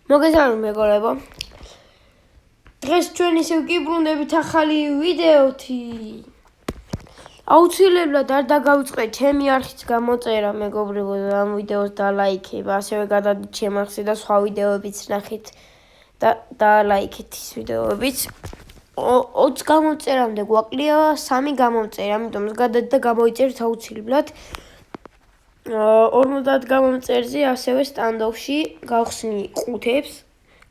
მოგესალმებით მეგობრებო. დღეს ჩვენ ისევ გიბრუნდებით ახალი ვიდეოთი. აუცილებლად არ დაგავიწყდეთ ჩემი არხის გამოწერა მეგობრებო და ამ ვიდეოს დალაიქება, ასევე გადადით ჩემ არხზე და სხვა ვიდეოებიც ნახეთ და დალაიქეთ ის ვიდეოებიც. 20 გამოწერამდე გვაკლია 3 გამოწერა, ამიტომ გადადით და გამოიწერეთ აუცილებლად. 50 გამომწერზე ასევე სტანდოფში გავხსნი ყუთებს,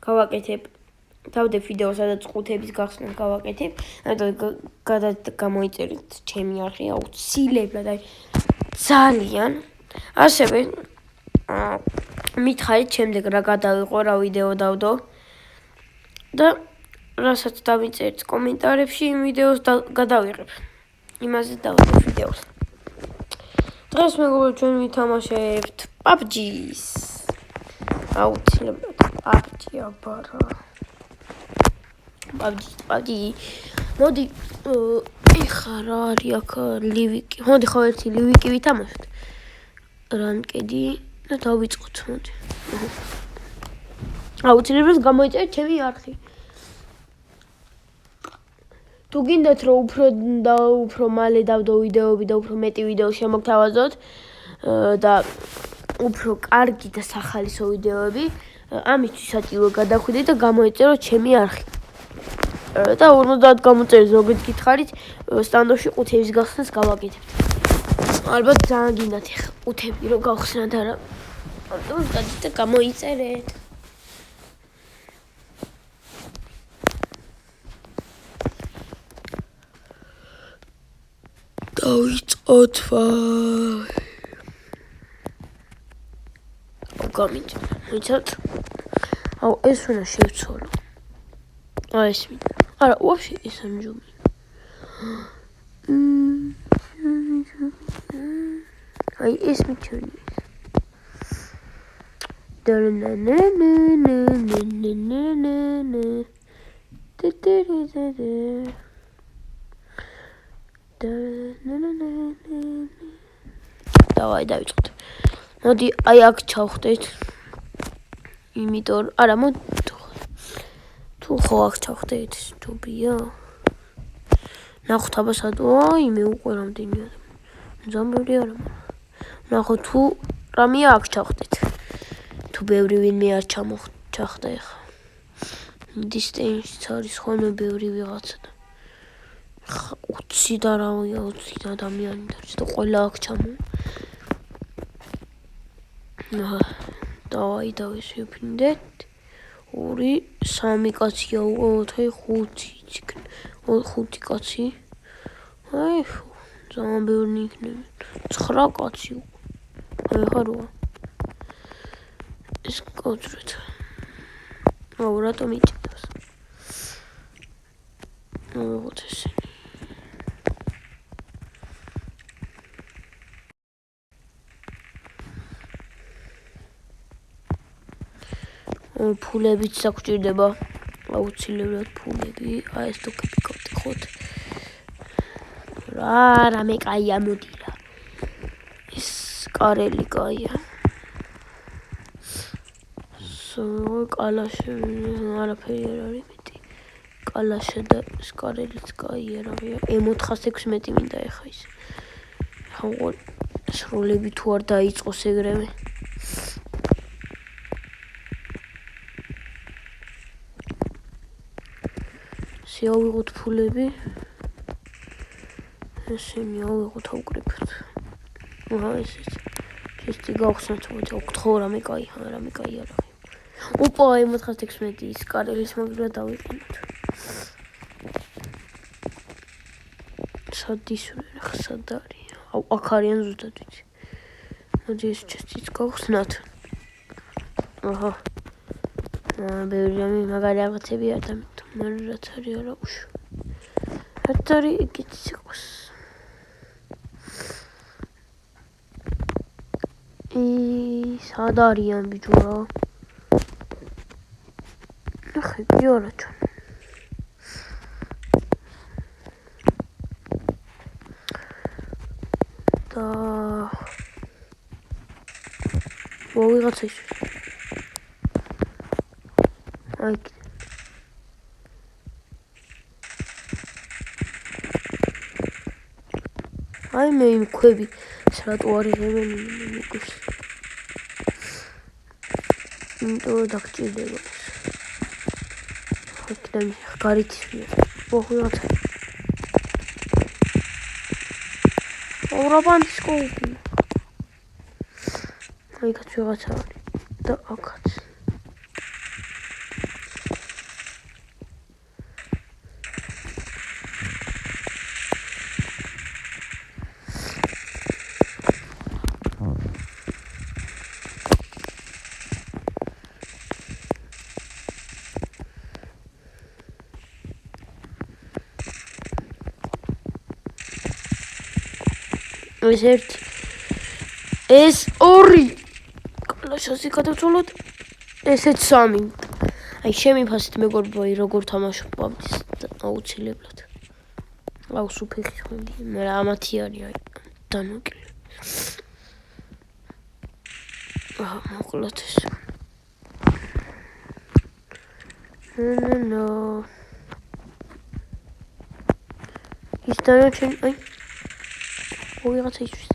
გავაკეთებ თავდე ვიდეო, სადაც ყუთების გახსნას გავაკეთებ, გადადით გამოიწერეთ ჩემი არხი აუცილებლად, ძალიან. ასევე მითხარით შემდეგ რა გადავიყო, რა ვიდეო დავდო და რასაც დავიწერეთ კომენტარებში იმ ვიდეოს გადავიღებ. იმაზე დავდო ვიდეოს. დღეს მეგობრებო ჩვენ ვითამაშებთ PUBG-ს. აუცილებლად PUBG აბარა. PUBG. მოდი ეხა რა არის აქ ლივიკი. მოდი ხო ერთი ლივიკი ვითამაშოთ. რანკედი და დავიწყოთ მოდი. აუცილებლად გამოიწერეთ ჩემი არხი. თუ გინდათ რომ უფრო მალე დავდო ვიდეოები და უფრო მეტი ვიდეო შემოგთავაზოთ და უფრო კარგი და სახალისო ვიდეოები, ამისთვის საჭირო გადახვიდეთ და გამოიწეროთ ჩემი არხი. და 50 გამოწერეს ზოგადად გითხარით, სტანდოფში ყუთების გახსნას გავაკეთებთ. ალბათ ძალიან გინდათ ეხა ყუთები რომ გავხსნათ არა. ამიტომ გადით და გამოიწერეთ. დავიწყოთ გამიწევთ. აუ ეს უნდა შევცვალო. ეს მინდა. არა, ვაფშე ეს ამჯობი. აი ეს მიჩვენი. დავიწყოთ. მოდი აი აქ ჩავხდეთ. იმიტომ არა მოდი თუ ხო აქ ჩავხდეთ თუბია. ნახოთ აბასადო, მე უკვე რამდენია. ზამბები არა. ნახოთ თუ რამეა აქ ჩავხდეთ. თუ ბევრი ვინმე არ ჩახდა ეხა. დისტენსიც არის ხოლმე ბევრი ვიღაცა და 20 და რავია 20 ადამიანი არის და ყველა აქ ჩამო. დავაიდავეს ვიფინდეთ. 2 3 კაცია უკვე 5 კაცი. აი ძალიან ბევრი იქნება. 9 კაცი უკვე. აი ხა როა. ეს კოტრეთ. აუ რატომ იჭდებს? მოგოთ ესე. ფულებიც საგვჭირდება. აუცილებლად ფულები. აი ეს თოკები გავტეხოთ. რამე კაია მოდი რა. ეს კარელი კაია. კალაშა არაფერი არ არის მეტი. კალაშა და სკარელიც კაია რავია. M416 მინდა ეხა ის. ხა სროლები თუ არ დაიწყოს ეგრევე. ავიღოთ ფულები. ესენი ავიღოთ ავკრიფოთ. ესეც. ეს გახსნათ მოდი 4 რამე კაი, რამე კაი არა. ოპა M416 ის კარელის მაგრა დავიყენოთ. სადისურე ხსად არის. აუ აქ არიან ზუსტად ვიცი. მოდი ეს ჩესტიც გახსნათ. აჰა. ბევრი რამე მაგარი რაღაცები არ დამით. რაც არის არა უშ. რაც არის იგიც იყოს. სად არიან ბიჭო? ნახე გიორა ჩვენ. და ვიღაცა ის აი აი მე იმ ქვები რატო არ იღებენ მიკუს იმიტომ დაგჭირდება ხოთი გარით ოღონდ ორაბანდის კოუპი აი კაც ვიღაცა და აქაც ეს ერთი ეს ორი კლაშასი გადავწოლოთ ესეც სამი აი შემიფასეთ მეგობრებო როგორ თამაშობ აუცილებლად აუ სუფიხი ხონდი მე ამათი არის აი დანოკლე მოკლათ ეს ნო ის დანოჩენ აი ვიღაცა ისთვის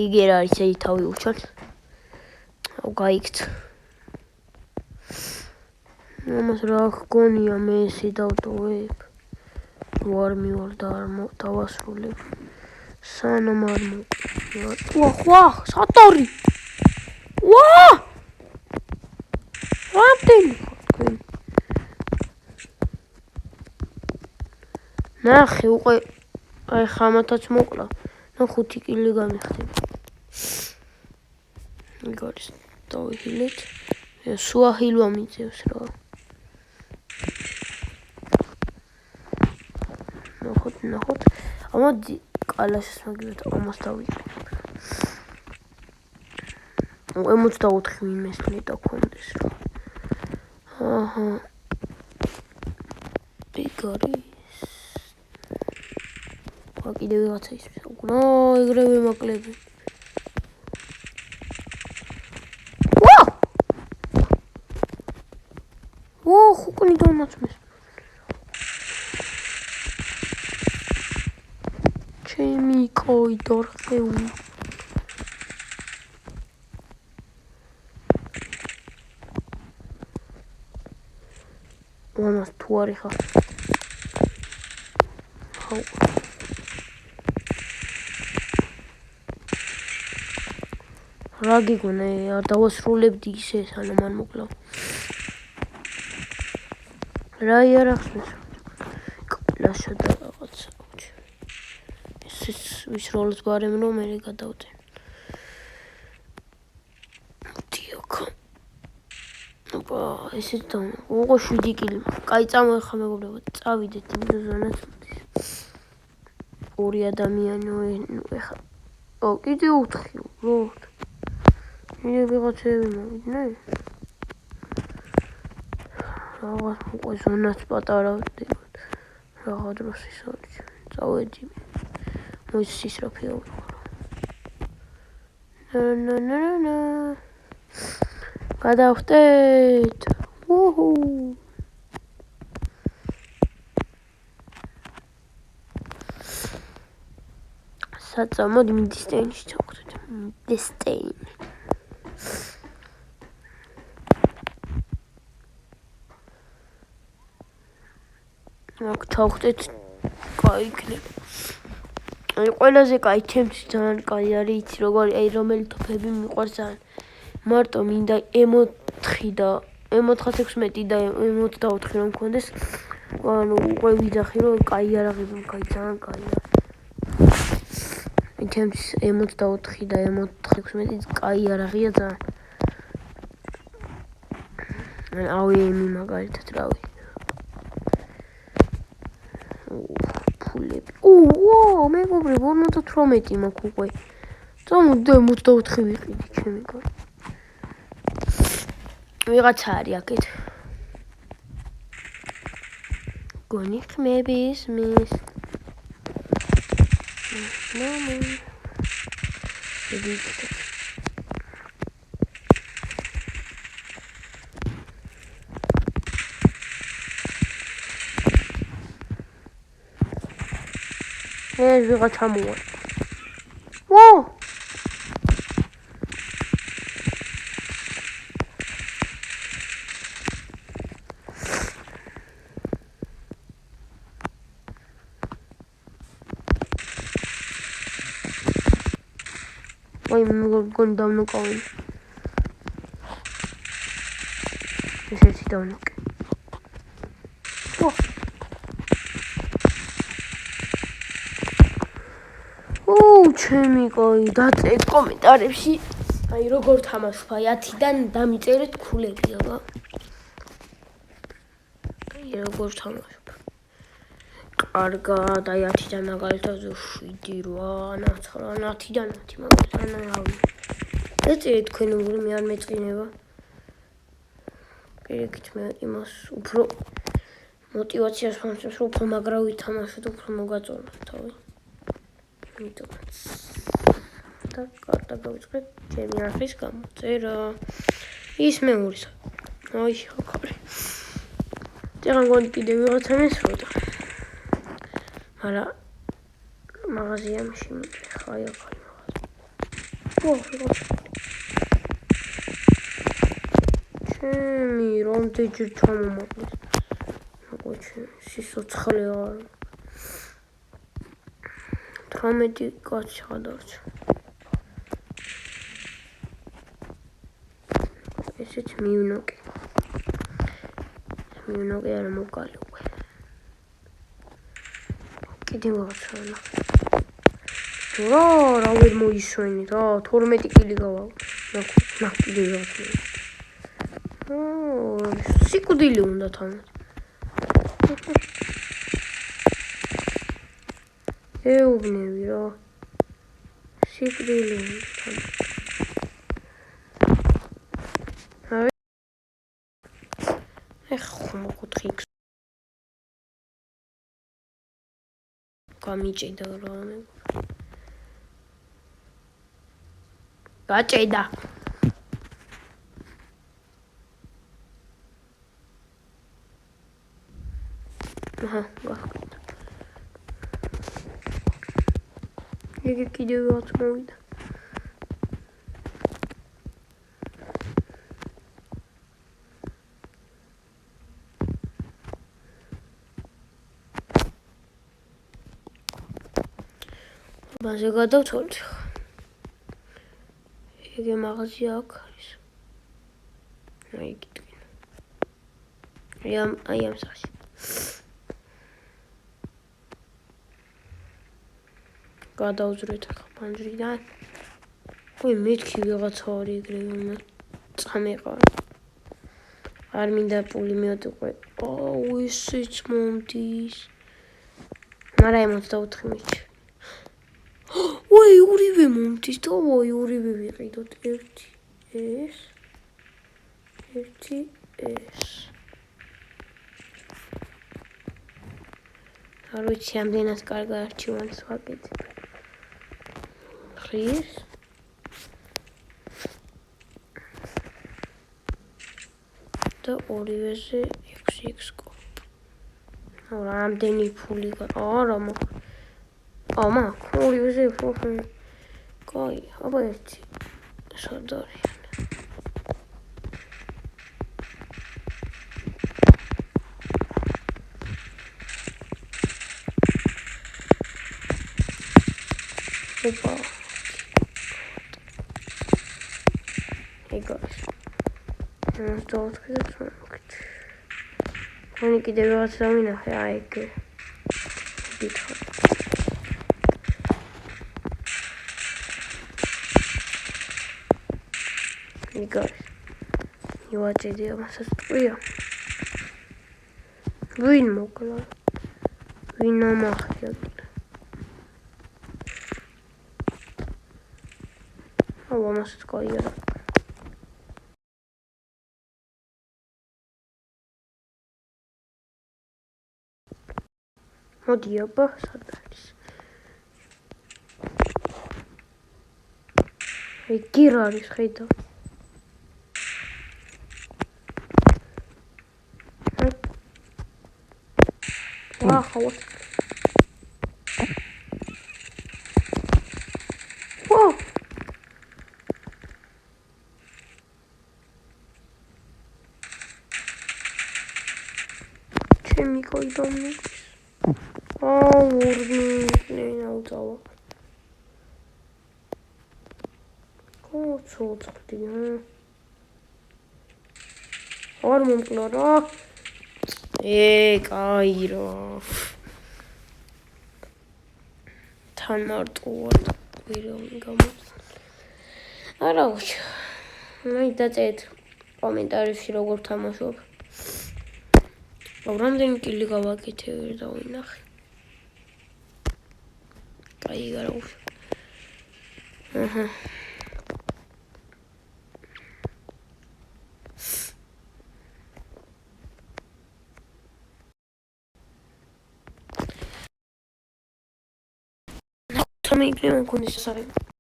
იგი რა არის ეს თავი უჩვენს აუ გაიქცა ამას რა გონია მე ესე დავტოვებ ვარ მივარ და არ დავასრულებ სანამ არ ვა სატორი ვა რამდენი თქვენ ნახე უკვე აი ხამათაც მოკლა და 5 კილი გამიხდება იქ არის დავიჰილეთ სუაჰილვა მიწევს რა ნახოთ ამოდი კალაშს მაგივრად ამას დავიწყებ 64 მიმესლი და კონდეს რა აჰა ბიგარი კიდე ვიღაცა ის უკნა ეგრევე მაკლები ვა ხუკნი დონაცმეს ჩემი კოი დორხეული ამას თუ არ იხარ რა გიგონა არ დავასრულებდი ისე სანამ არ მოკლავ რა იარახსნეს კლაშა და რაღაცა ეს ვის როლს გვარემ რომ მე გადავდენ დიოქო აბა ესეც და უყო 7 კილი კაი წამოეხა მეგობრებო წავიდეთ იმ ზონას ორი ადამიანი ეხა ო კიდე 4 უბრალოდ მე ვიღაცები მოვიდნენ რაღაც უკვე ზონაც პატარა ვდებოდ რაღა დროს ის არის წავედი მოის ისრაფი ნო გადავხტეთ უჰუ საცა მოდი მიდისტეინში ჩავხტეთ მიდისტეინი აქ ჩავხტეთ კაი იქნება აი ყველაზე კაი ჩემთვის ძალიან კაი არის იცი როგორი აი რომელი ტოფები მიყვარს ძალიან მარტო მინდა M4 და M416 და M24 რომ მქონდეს ანუ უკვე ვიძახი რომ კაი არაღები კაი ძალიან კაი არის ჩემთვის M24 და M416 კაი არაღია ძალიან ავიემი მაგალითად რავი ფულები ო მეგობრებო 58 მაქვს უკვე წამოდი 64 ვიყიდი ჩემი კარი ვიღაცა არის აქეთ გონი ხმების მის ეს ვიღაცა მოვა. ვა! Ой, მგონი დავნოკავენ. ესეთი დავნოკე. ჩემი კოი, დაწეთ კომენტარებში. აი როგორ თამაშობ, აი 10-დან დამიწერეთ ქულები, აბა. აი როგორ თამაშობ. კარგად, აი 10-დან მაგალითად 7, 8, 9, 10-დან 10 მაგალითად რავი. ეწერეთ თქვენ უბრალოდ მე არ მეწყინება. პირიქით მე იმას უფრო мотивაციას მომწევს, რომ უფრო მაგრა ვითამაშოთ, უფრო მოგაწონოთ თავი. და კარტა გავიწყეთ ჩემი არხის გამოწერა. ის მეურის. აი ხოქარი. ეხლა მგონი კიდე ვიღაცა მესროდა. მაგრამ მაღაზიაში ხაი ახალი მაღაზია. ჩემი რამდენჯერ ჩამომაყენეს. მოგოჩენ სიცოცხლე არ. 18 კაცი გადარჩა. ესეც მივნოკი. მივნოკი არ მოკალი უკვე. კიდე ვაცანა. რა ვერ მოისვენი რა 12 კილი გავა. კიდე ვაცანა. სიკვდილი უნდა თამაში. ეუბნები რა. სიკვდილი უნდა თამაში. ეხლა მოგუთხი გამიჭედა რა მე გაჭედა აჰა გახდა იგი კიდევ რაც მოვიდა ბაზე გადავთვალეთ. იგი მაღაზია აქ არის. აი გიტყვი. აი ამ სახში. გადავზრეთ ახლა პანჯრიდან. ой, მეთქი ვიღაცა არის ეგრევე უნდა წამეყარა. არ მინდა პულიმეტი უკვე. აუ ისიც მომდის. მაგრამ 64 მიჩ. ой, ორივე მომდის და ой, ორივე ვიყიდოთ. ერთი ეს. არ ვიცი, ამდენად კარგი არჩევანს ვაკეთებ. ხრის. და ორივეზე 6x ყო. აუ, რამდენი ფული არა მაქვს. ამა, ორივეზე ფული. კაი, აბა ერთი. სად არის? ოპა. ეგოც. Oni კიდევ რაღაც დამინახე, აი ეგ. გითხრა. ეგოც. იუაჭედი ამასაც ტყვია. ვინ მოკლა? ვინ ამახია? აუ ამასაც გაიარა. მოდი აბა, სად არის? იგი რა არის, ხედა. ახლა ჩემი კოიდომი. ორნი ნაუწავა. ცოცხლია. არ მომკლა რა. კაი რა. თან მარტო ვარ. ვირონი გამოც. არა უჩ. მაინც დაწერეთ კომენტარებში როგორ თამაშობ. რამდენი კილი გავაკეთე ვერ დავინახე. კაი არა უჩ. აჰა. მე იქნება მქონდეს სასარგებლო.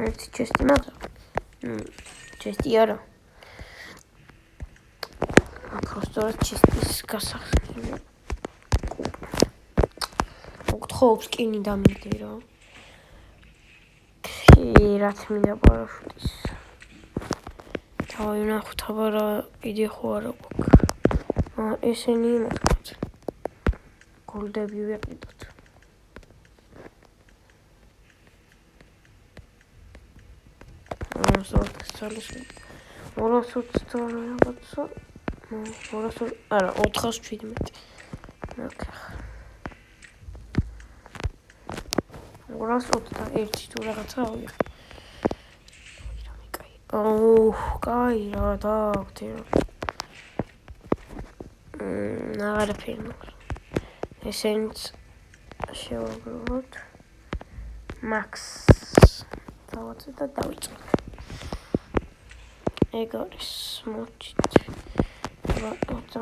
ერთი ჩესტი მაგა. ჩესტი არა. просто ჩესტის გასახსნელი. ოქთხოვს კინი დამიდე რა. რაც მინდა პარაშუტის. თავი ნახოთ აბა რა კიდე ხო არა გვაქვს. ესენი მოთქვათ. გოლდები ვიყიდოთ. არა 417. ორასოც თუ რაღაცა ავიღე. კაი რა დავხდე რა. აღარაფერი მოყვა. ესენიც შევაგროვოთ. მაქს დავაწერ და დავიწყებ. ეგ არის მოჩით. ვაყოთ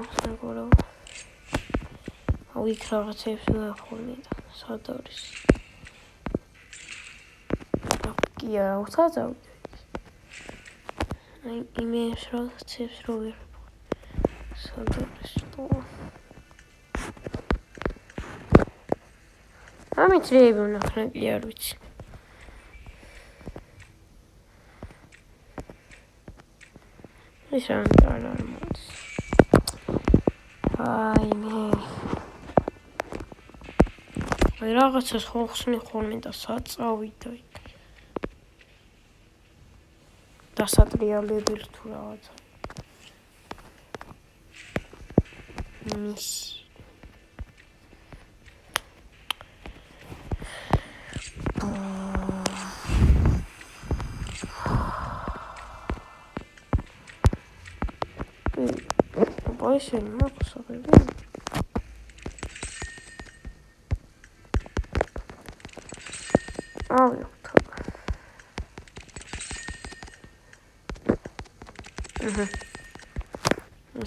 იქ რაღაცებს ვახონე და სად არის. კია უცაძავდი. აი იმეს რაღაცებს რო ვერ სად არის თუ. ამით რეები ვნახე კი არ ვიცი. ის არ მოდის. აი მე რაღაცას ხოხსნი ხოლმე და საწავიდა იქ. დასატრიალებელი თუ რაღაცა. მისი. ესენი მოხსოვები.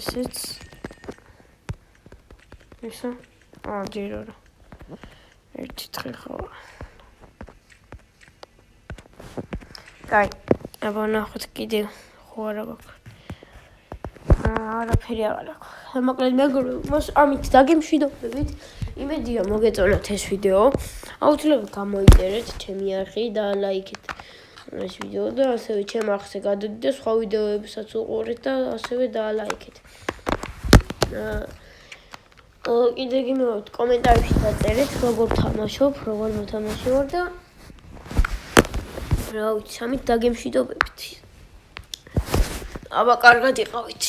ესეც ისე ჯერ არა ერთი დღე ხო კაი აბა ნახოთ კიდე ხო არა გვაქვს არაფერი არ აქვს მოკლედ მეგობრებო ამით დაგემშვიდობებით იმედია მოგეწონათ ეს ვიდეო აუცილებლად გამოიწერეთ ჩემი არხი და ლაიქეთ ეს ვიდეო და ასევე ჩემ არხზე გადადით და სხვა ვიდეოებსაც უყურეთ და ასევე დაალაიქეთ. კიდე გიმოვით კომენტარებში დაწერეთ როგორ თამაშობ, როგორ მოთამაშე ვარ და რა ვიცი, ამით დაგემშვიდობებით. აბა კარგად იყავით.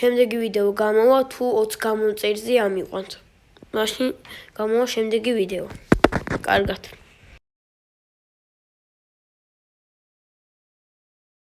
შემდეგი ვიდეო გამოვა თუ 20 გამომწერზე ამიყვანთ. მაშინ გამოვა შემდეგი ვიდეო. კარგად.